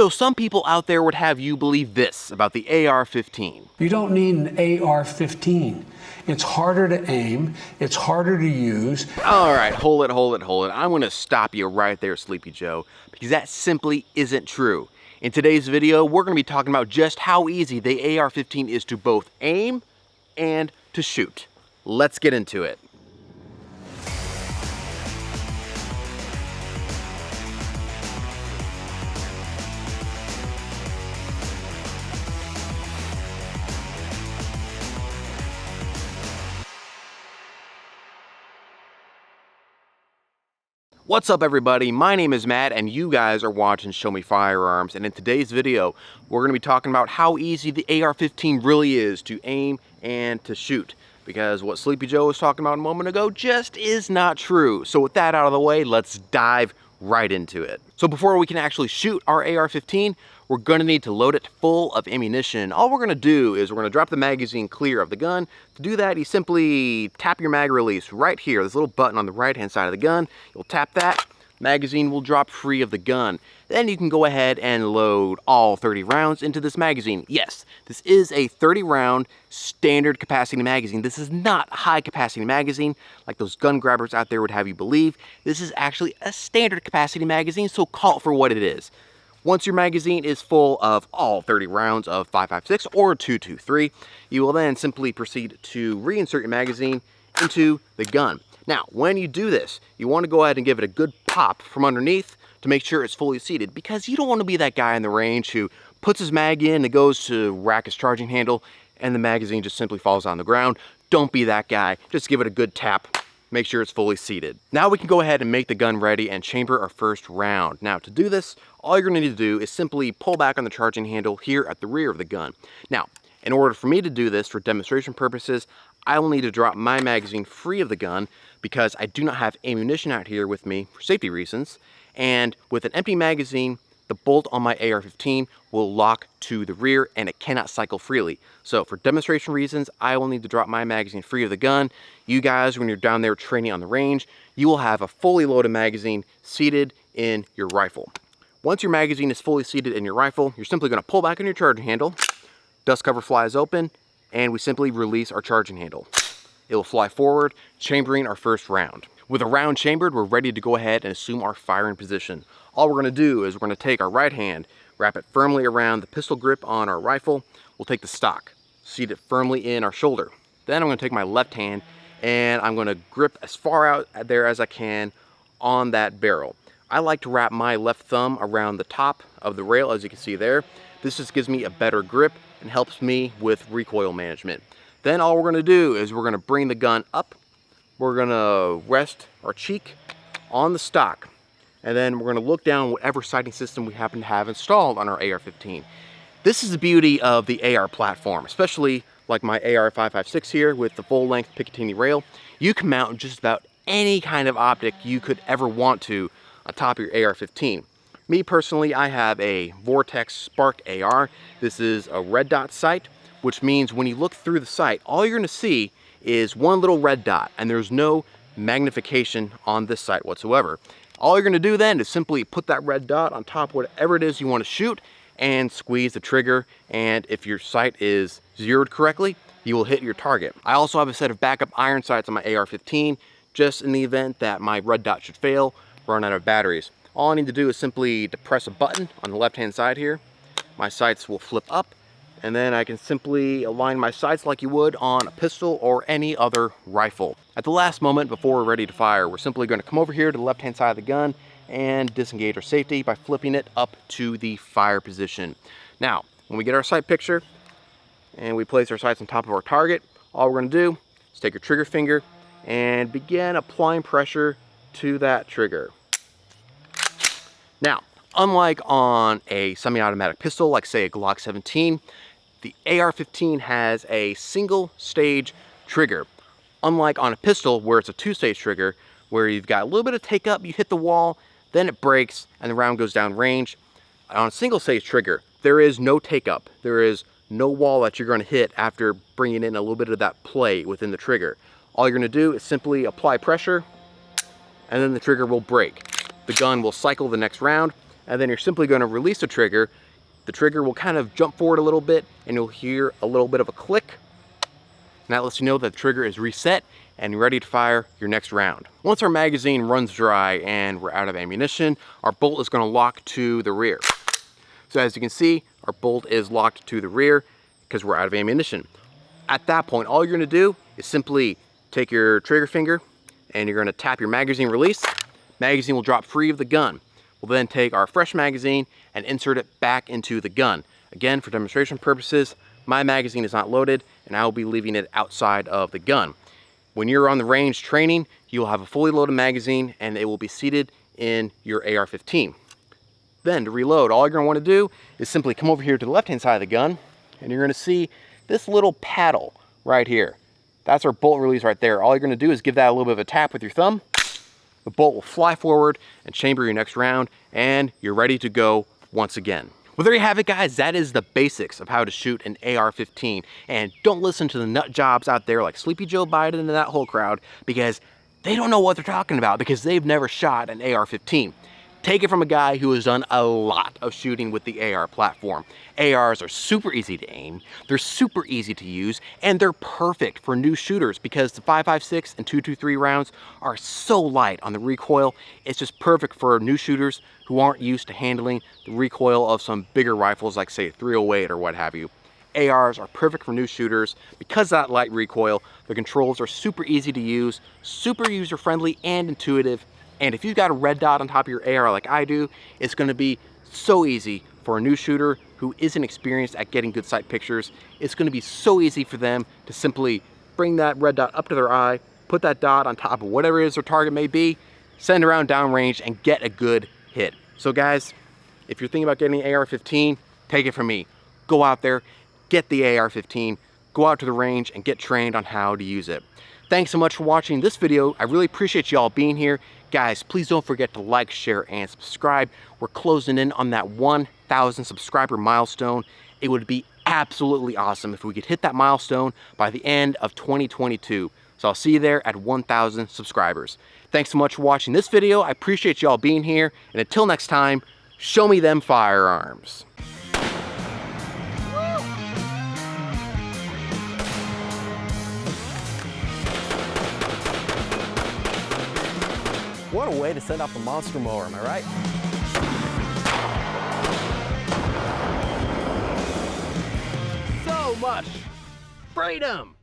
So some people out there would have you believe this about the AR-15. You don't need an AR-15. It's harder to aim, it's harder to use. All right, hold it. I'm gonna stop you right there, Sleepy Joe, because that simply isn't true. In today's video, we're gonna be talking about just how easy the AR-15 is to both aim and to shoot. Let's get into it. What's up everybody, my name is Matt and you guys are watching Show Me Firearms, and in today's video we're going to be talking about how easy the AR-15 really is to aim and to shoot, because what Sleepy Joe was talking about a moment ago just is not true. So with that out of the way, let's dive right into it. So before we can actually shoot our AR-15, we're going to need to load it full of ammunition. All we're going to do is we're going to drop the magazine clear of the gun. To do that, you simply tap your mag release right here. This little button on the right hand side of the gun. You'll tap that, magazine will drop free of the gun. Then you can go ahead and load all 30 rounds into this magazine. Yes, this is a 30 round standard capacity magazine. This is not a high capacity magazine like those gun grabbers out there would have you believe. This is actually a standard capacity magazine, so call it for what it is. Once your magazine is full of all 30 rounds of 5.56 or 223, you will then simply proceed to reinsert your magazine into the gun. Now, when you do this, you want to go ahead and give it a good pop from underneath to make sure it's fully seated, because you don't want to be that guy in the range who puts his mag in and goes to rack his charging handle and the magazine just simply falls on the ground. Don't be that guy. Just give it a good tap. Make sure it's fully seated. Now we can go ahead and make the gun ready and chamber our first round. Now to do this, all you're gonna need to do is simply pull back on the charging handle here at the rear of the gun. Now, in order for me to do this for demonstration purposes, I will need to drop my magazine free of the gun because I do not have ammunition out here with me for safety reasons. And with an empty magazine, the bolt on my AR-15 will lock to the rear and it cannot cycle freely. So for demonstration reasons, I will need to drop my magazine free of the gun. You guys, when you're down there training on the range, you will have a fully loaded magazine seated in your rifle. Once your magazine is fully seated in your rifle, you're simply going to pull back on your charging handle, dust cover flies open, and we simply release our charging handle. It will fly forward, chambering our first round. With a round chambered, we're ready to go ahead and assume our firing position. All we're going to do is we're going to take our right hand, wrap it firmly around the pistol grip on our rifle. We'll take the stock, seat it firmly in our shoulder. Then I'm going to take my left hand and I'm going to grip as far out there as I can on that barrel. I like to wrap my left thumb around the top of the rail, as you can see there. This just gives me a better grip and helps me with recoil management. Then all we're going to do is we're going to bring the gun up. We're going to rest our cheek on the stock. And then we're going to look down whatever sighting system we happen to have installed on our AR-15. This is the beauty of the AR platform, especially like my AR-556 here with the full-length Picatinny rail. You can mount just about any kind of optic you could ever want to on top of your AR-15. Me personally, I have a Vortex Spark AR. This is a red dot sight, which means when you look through the sight, all you're going to see is one little red dot, and there's no magnification on this sight whatsoever. All you're going to do then is simply put that red dot on top of whatever it is you want to shoot and squeeze the trigger, and if your sight is zeroed correctly, you will hit your target. I also have a set of backup iron sights on my AR-15 just in the event that my red dot should fail, run out of batteries. All I need to do is simply depress a button on the left hand side here. My sights will flip up, and then I can simply align my sights like you would on a pistol or any other rifle. At the last moment before we're ready to fire, we're simply going to come over here to the left hand side of the gun and disengage our safety by flipping it up to the fire position. Now, when we get our sight picture and we place our sights on top of our target, all we're going to do is take your trigger finger and begin applying pressure to that trigger. Now, unlike on a semi-automatic pistol, like say a Glock 17, the AR-15 has a single stage trigger. Unlike on a pistol where it's a two-stage trigger, where you've got a little bit of take up, you hit the wall, then it breaks and the round goes down range. On a single stage trigger, there is no take up. There is no wall that you're going to hit after bringing in a little bit of that play within the trigger. All you're going to do is simply apply pressure and then the trigger will break. The gun will cycle the next round and then you're simply going to release the trigger. The trigger will kind of jump forward a little bit, and you'll hear a little bit of a click. And that lets you know that the trigger is reset and ready to fire your next round. Once our magazine runs dry and we're out of ammunition, our bolt is going to lock to the rear. So as you can see, our bolt is locked to the rear because we're out of ammunition. At that point, all you're going to do is simply take your trigger finger and you're going to tap your magazine release. Magazine will drop free of the gun. We'll then take our fresh magazine and insert it back into the gun. Again, for demonstration purposes, my magazine is not loaded and I will be leaving it outside of the gun. When you're on the range training, you'll have a fully loaded magazine and it will be seated in your AR-15. Then to reload, all you're going to want to do is simply come over here to the left-hand side of the gun, and you're going to see this little paddle right here. That's our bolt release right there. All you're going to do is give that a little bit of a tap with your thumb. The bolt will fly forward and chamber your next round, and you're ready to go once again. Well, there you have it, guys. That is the basics of how to shoot an AR-15. And don't listen to the nut jobs out there like Sleepy Joe Biden and that whole crowd, because they don't know what they're talking about because they've never shot an AR-15. Take it from a guy who has done a lot of shooting with the AR platform. ARs are super easy to aim, they're super easy to use, and they're perfect for new shooters because the 5.56 and 2.23 rounds are so light on the recoil. It's just perfect for new shooters who aren't used to handling the recoil of some bigger rifles like, say, 308 or what have you. ARs are perfect for new shooters because of that light recoil. The controls are super easy to use, super user-friendly and intuitive. And if you've got a red dot on top of your AR like I do, it's going to be so easy for a new shooter who isn't experienced at getting good sight pictures. It's going to be so easy for them to simply bring that red dot up to their eye, put that dot on top of whatever it is their target may be, send around downrange, and get a good hit. So guys, if you're thinking about getting an AR-15, take it from me. Go out there, get the AR-15, go out to the range, and get trained on how to use it. Thanks so much for watching this video. I really appreciate y'all being here. Guys, please don't forget to like, share, and subscribe. We're closing in on that 1,000 subscriber milestone. It would be absolutely awesome if we could hit that milestone by the end of 2022. So I'll see you there at 1,000 subscribers. Thanks so much for watching this video. I appreciate y'all being here. And until next time, show me them firearms. What a way to send off the monster mower, am I right? So much freedom!